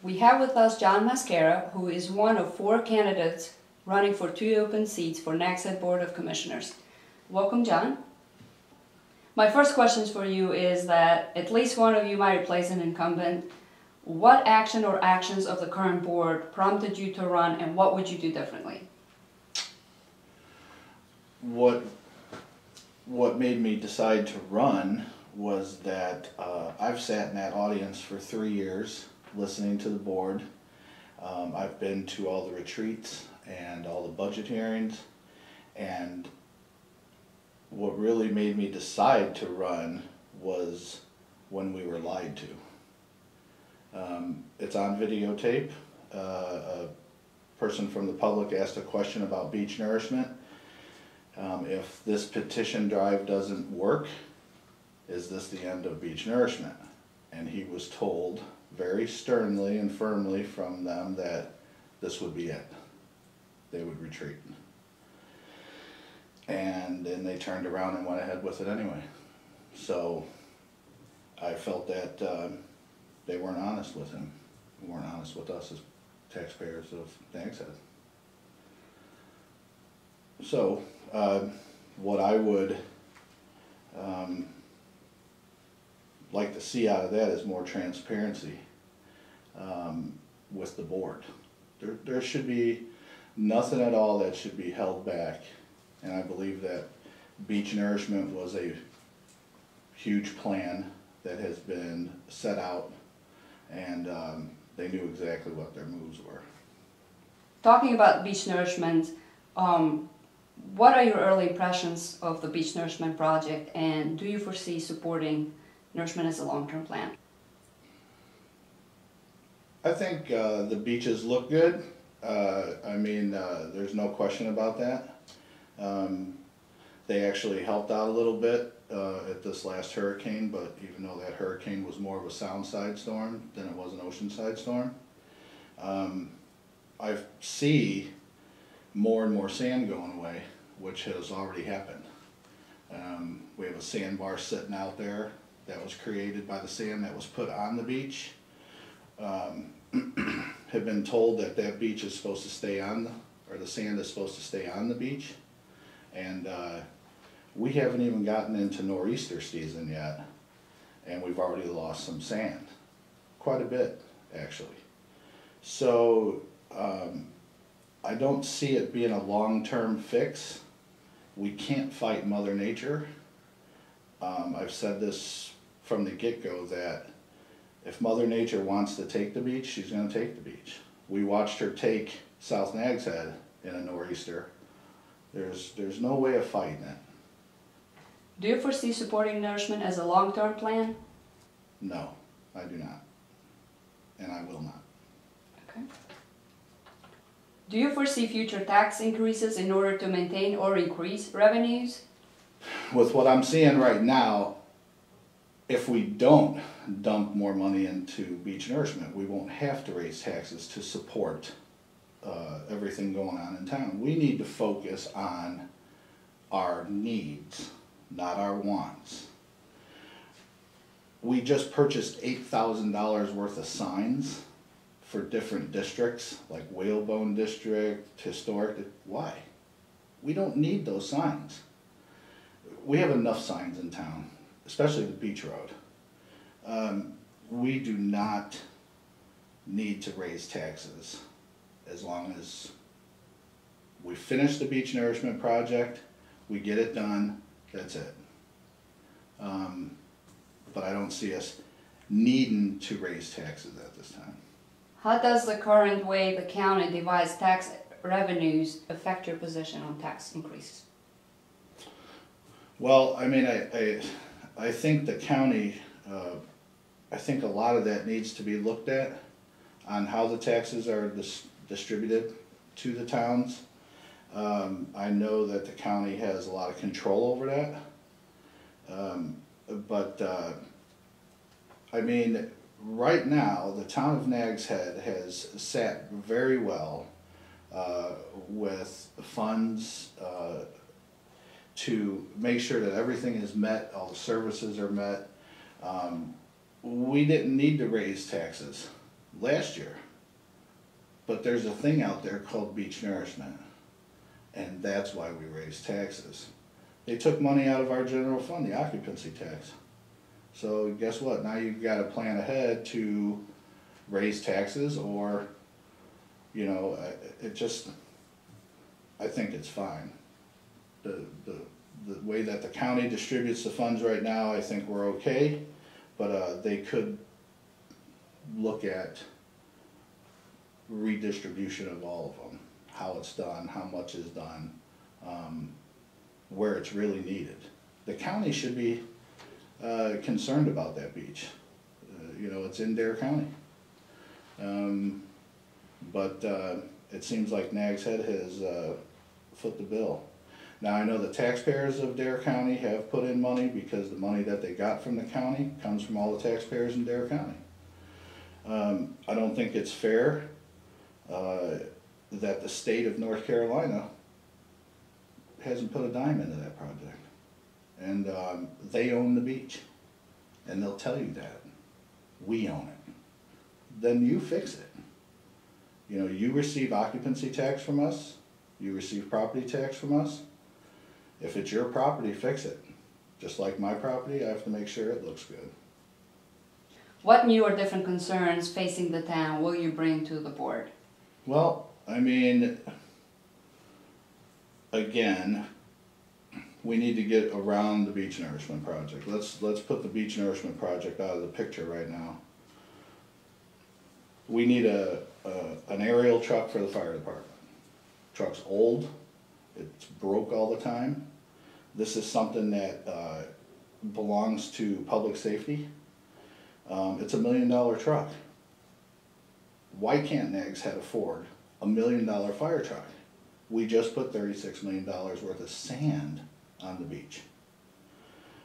We have with us John Mascaro, who is one of 4 candidates running for 2 open seats for Nags Board of Commissioners. Welcome, John. My first question for you is that at least one of you might replace an incumbent. What action or actions of the current board prompted you to run, and what would you do differently? What made me decide to run was that I've sat in that audience for 3 years listening to the board. I've been to all the retreats and all the budget hearings, and what really made me decide to run was when we were lied to. It's on videotape. A person from the public asked a question about beach nourishment. If this petition drive doesn't work, is this the end of beach nourishment? And he was told very sternly and firmly from them that this would be it. They would retreat. And then they turned around and went ahead with it anyway. So I felt that they weren't honest with him. They weren't honest with us as taxpayers of Nags Head. So what I would like to see out of that is more transparency with the board. There should be nothing at all that should be held back, and I believe that beach nourishment was a huge plan that has been set out, and they knew exactly what their moves were. Talking about beach nourishment, what are your early impressions of the beach nourishment project, and do you foresee supporting nourishment as a long-term plan? I think the beaches look good. There's no question about that. They actually helped out a little bit at this last hurricane, but even though that hurricane was more of a sound side storm than it was an ocean side storm, I see more and more sand going away, which has already happened. We have a sandbar sitting out there that was created by the sand that was put on the beach. Have been told that that beach is supposed to stay on, or the sand is supposed to stay on the beach, and we haven't even gotten into nor'easter season yet, and we've already lost some sand, quite a bit actually. So I don't see it being a long-term fix. We can't fight Mother Nature. I've said this from the get-go that if Mother Nature wants to take the beach, she's going to take the beach. We watched her take South Nags Head in a nor'easter. There's no way of fighting it. Do you foresee supporting nourishment as a long-term plan? No, I do not. And I will not. Okay. Do you foresee future tax increases in order to maintain or increase revenues? With what I'm seeing right now, if we don't dump more money into beach nourishment, we won't have to raise taxes to support everything going on in town. We need to focus on our needs, not our wants. We just purchased $8,000 worth of signs for different districts, like Whalebone District, Historic. Why? We don't need those signs. We have enough signs in town, especially the beach road. We do not need to raise taxes as long as we finish the beach nourishment project, we get it done, that's it. But I don't see us needing to raise taxes at this time. How does the current way the county divides tax revenues affect your position on tax increases? Well, I think the county, I think a lot of that needs to be looked at on how the taxes are distributed to the towns. I know that the county has a lot of control over that. Right now, the town of Nags Head has sat very well with funds to make sure that everything is met, all the services are met. We didn't need to raise taxes last year. But there's a thing out there called beach nourishment, and that's why we raise taxes. They took money out of our general fund, the occupancy tax. So guess what? Now you've got to plan ahead to raise taxes, or, you know, I think it's fine. The way that the county distributes the funds right now, I think we're okay, but they could look at redistribution of all of them, how it's done, how much is done, where it's really needed. The county should be concerned about that beach. You know, it's in Dare County. But it seems like Nags Head has foot the bill. Now I know the taxpayers of Dare County have put in money, because the money that they got from the county comes from all the taxpayers in Dare County. I don't think it's fair that the state of North Carolina hasn't put a dime into that project. And they own the beach, and they'll tell you that. We own it. Then you fix it. You know, you receive occupancy tax from us, you receive property tax from us. If it's your property, fix it. Just like my property, I have to make sure it looks good. What new or different concerns facing the town will you bring to the board? Well, I mean, again, we need to get around the beach nourishment project. Let's put the beach nourishment project out of the picture right now. We need an aerial truck for the fire department. Truck's old, it's broke all the time. This is something that belongs to public safety. It's $1 million truck. Why can't Nags Head afford a $1 million fire truck? We just put $36 million worth of sand on the beach.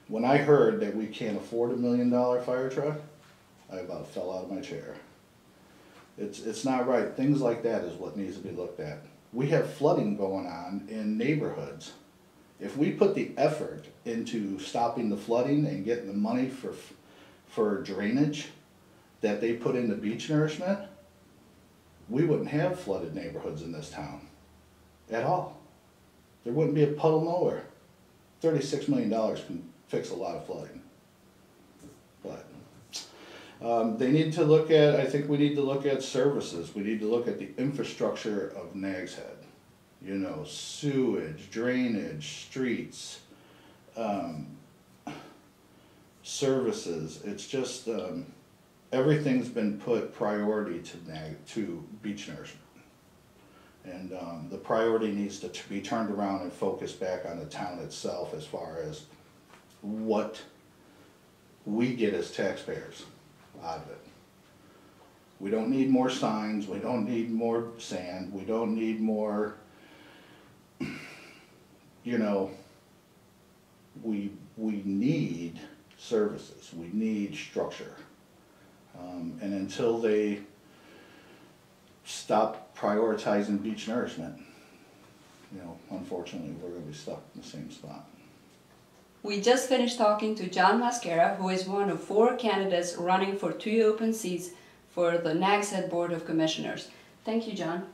When I heard that we can't afford a $1 million fire truck, I about fell out of my chair. It's not right. Things like that is what needs to be looked at. We have flooding going on in neighborhoods. If we put the effort into stopping the flooding and getting the money for drainage that they put into beach nourishment, we wouldn't have flooded neighborhoods in this town at all. There wouldn't be a puddle nowhere. $36 million can fix a lot of flooding. But they need to look at, I think we need to look at services. We need to look at the infrastructure of Nags Head. You know, sewage, drainage, streets, services. It's just, everything's been put priority to beach nourishment. And the priority needs to be turned around and focused back on the town itself as far as what we get as taxpayers out of it. We don't need more signs, we don't need more sand, we don't need more, you know, we need services, we need structure. And until they stop prioritizing beach nourishment, you know, unfortunately we're going to be stuck in the same spot. We just finished talking to John Mascaro, who is one of 4 candidates running for 2 open seats for the Nags Head Board of Commissioners. Thank you, John.